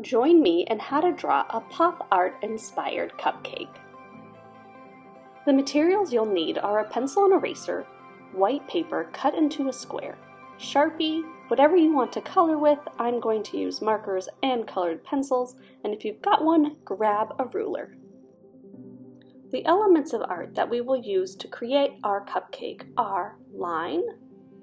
Join me in how to draw a pop art inspired cupcake. The materials you'll need are a pencil and eraser, white paper cut into a square, Sharpie, whatever you want to color with. I'm going to use markers and colored pencils, and if you've got one, grab a ruler. The elements of art that we will use to create our cupcake are line,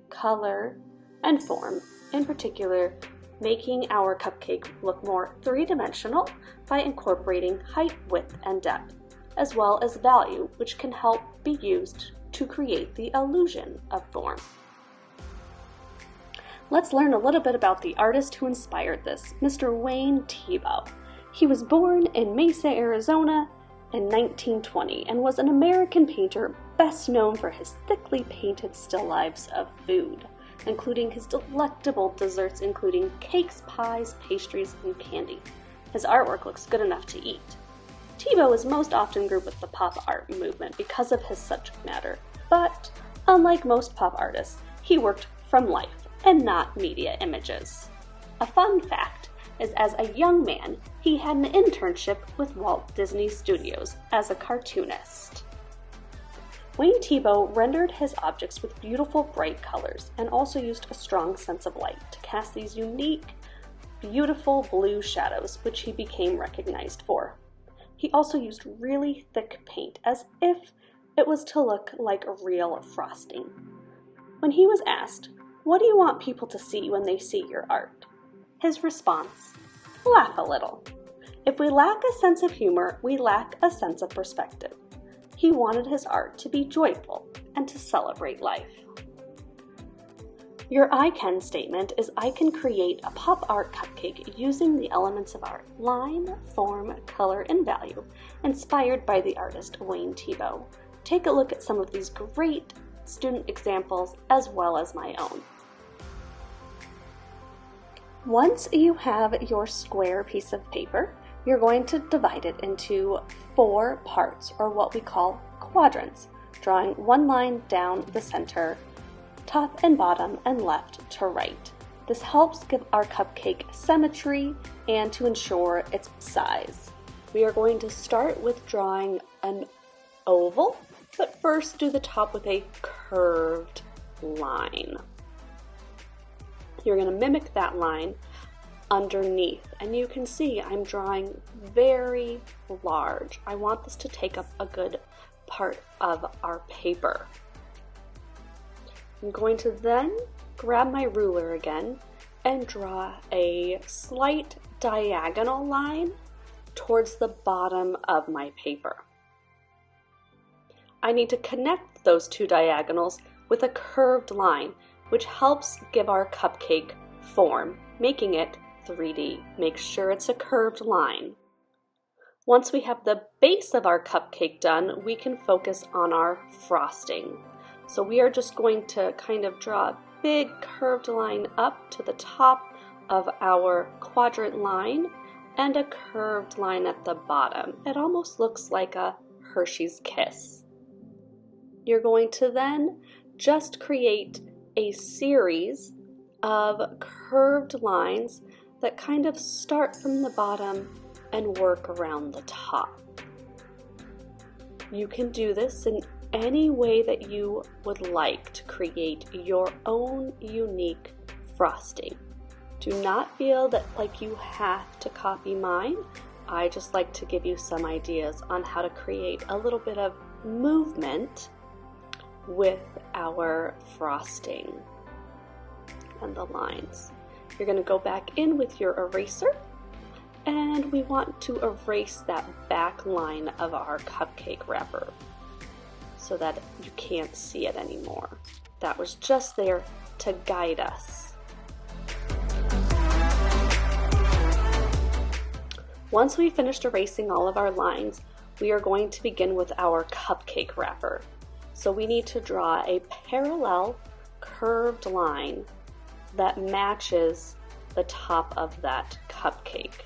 color, and form. In particular, making our cupcake look more three-dimensional by incorporating height, width, and depth, as well as value, which can help be used to create the illusion of form. Let's learn a little bit about the artist who inspired this, Mr. Wayne Thiebaud. He was born in Mesa, Arizona in 1920 and was an American painter best known for his thickly painted still lifes of food, including his delectable desserts including cakes, pies, pastries, and candy. His artwork looks good enough to eat. Thiebaud is most often grouped with the pop art movement because of his subject matter, but unlike most pop artists, he worked from life and not media images. A fun fact is, as a young man, he had an internship with Walt Disney Studios as a cartoonist. Wayne Thiebaud rendered his objects with beautiful bright colors and also used a strong sense of light to cast these unique, beautiful blue shadows, which he became recognized for. He also used really thick paint as if it was to look like a real frosting. When he was asked, "What do you want people to see when they see your art?" his response, "Laugh a little. If we lack a sense of humor, we lack a sense of perspective." He wanted his art to be joyful and to celebrate life. Your I can statement is I can create a pop art cupcake using the elements of art, line, form, color, and value, inspired by the artist Wayne Thiebaud. Take a look at some of these great student examples as well as my own. Once you have your square piece of paper, you're going to divide it into 4 parts, or what we call quadrants, drawing one line down the center, top and bottom, and left to right. This helps give our cupcake symmetry and to ensure its size. We are going to start with drawing an oval, but first do the top with a curved line. You're going to mimic that line underneath, and you can see I'm drawing very large. I want this to take up a good part of our paper. I'm going to then grab my ruler again and draw a slight diagonal line towards the bottom of my paper. I need to connect those 2 diagonals with a curved line, which helps give our cupcake form, making it 3D. Make sure it's a curved line. Once we have the base of our cupcake done, we can focus on our frosting. So we are just going to kind of draw a big curved line up to the top of our quadrant line and a curved line at the bottom. It almost looks like a Hershey's Kiss. You're going to then just create a series of curved lines that kind of start from the bottom and work around the top. You can do this in any way that you would like to create your own unique frosting. Do not feel that like you have to copy mine. I just like to give you some ideas on how to create a little bit of movement with our frosting and the lines. You're going to go back in with your eraser, and we want to erase that back line of our cupcake wrapper so that you can't see it anymore. That was just there to guide us. Once we finished erasing all of our lines, we are going to begin with our cupcake wrapper. So we need to draw a parallel curved line that matches the top of that cupcake.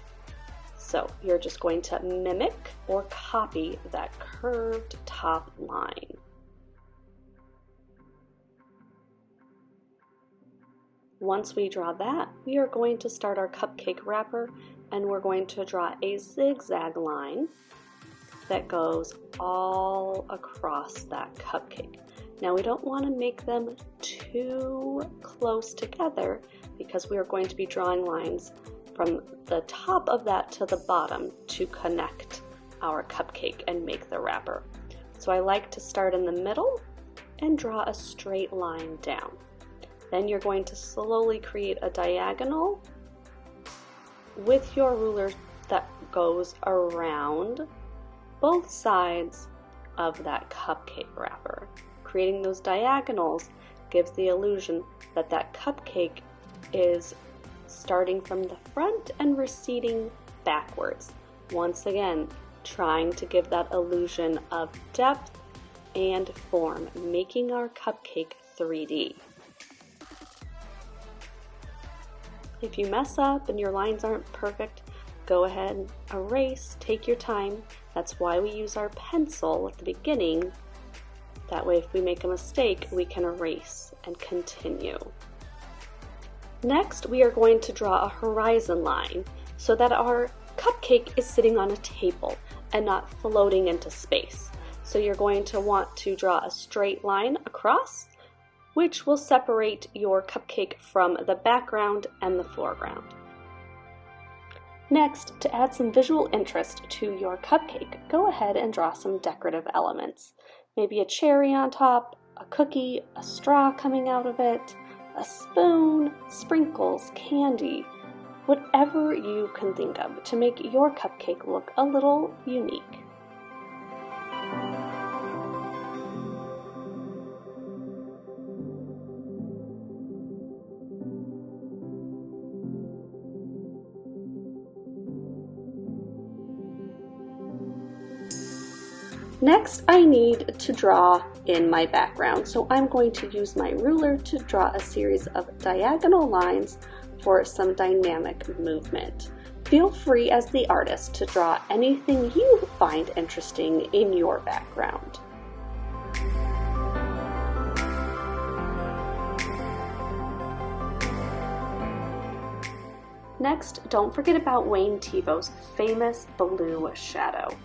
So you're just going to mimic or copy that curved top line. Once we draw that, we are going to start our cupcake wrapper, and we're going to draw a zigzag line that goes all across that cupcake. Now we don't want to make them too close together because we are going to be drawing lines from the top of that to the bottom to connect our cupcake and make the wrapper. So I like to start in the middle and draw a straight line down. Then you're going to slowly create a diagonal with your ruler that goes around both sides of that cupcake wrapper. Creating those diagonals gives the illusion that that cupcake is starting from the front and receding backwards. Once again, trying to give that illusion of depth and form, making our cupcake 3D. If you mess up and your lines aren't perfect, go ahead, erase, take your time. That's why we use our pencil at the beginning. That way if we make a mistake, we can erase and continue. Next, we are going to draw a horizon line so that our cupcake is sitting on a table and not floating into space. So you're going to want to draw a straight line across, which will separate your cupcake from the background and the foreground. Next, to add some visual interest to your cupcake, go ahead and draw some decorative elements. Maybe a cherry on top, a cookie, a straw coming out of it, a spoon, sprinkles, candy, whatever you can think of to make your cupcake look a little unique. Next, I need to draw in my background, so I'm going to use my ruler to draw a series of diagonal lines for some dynamic movement. Feel free as the artist to draw anything you find interesting in your background. Next, don't forget about Wayne Thiebaud's famous blue shadow.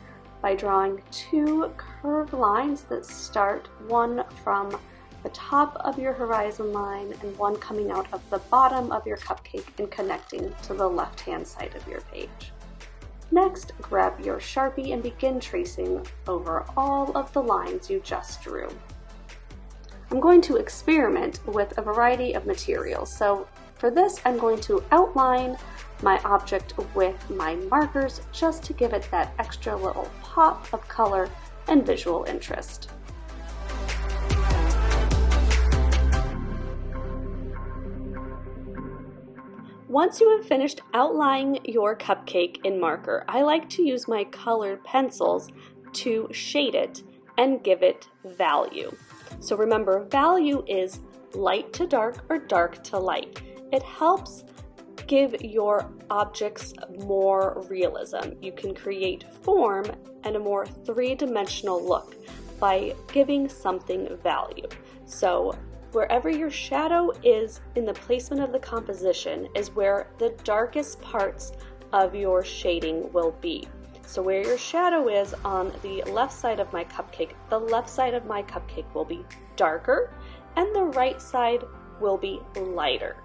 By drawing two curved lines that start, one from the top of your horizon line and one coming out of the bottom of your cupcake and connecting to the left-hand side of your page. Next, grab your Sharpie and begin tracing over all of the lines you just drew. I'm going to experiment with a variety of materials, so for this I'm going to outline my object with my markers just to give it that extra little pop of color and visual interest. Once you have finished outlining your cupcake in marker, I like to use my colored pencils to shade it and give it value. So remember, value is light to dark or dark to light. It helps give your objects more realism. You can create form and a more three-dimensional look by giving something value. So wherever your shadow is in the placement of the composition is where the darkest parts of your shading will be. So where your shadow is on the left side of my cupcake, the left side of my cupcake will be darker and the right side will be lighter.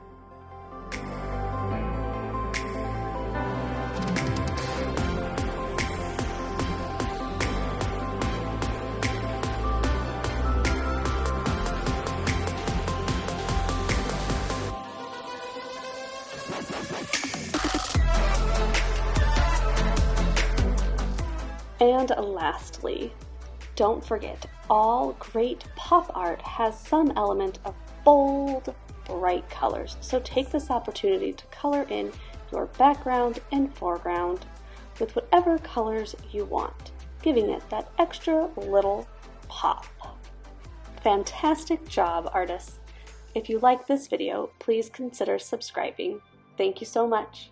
And lastly, don't forget, all great pop art has some element of bold, bright colors. So take this opportunity to color in your background and foreground with whatever colors you want, giving it that extra little pop. Fantastic job, artists! If you like this video, please consider subscribing. Thank you so much.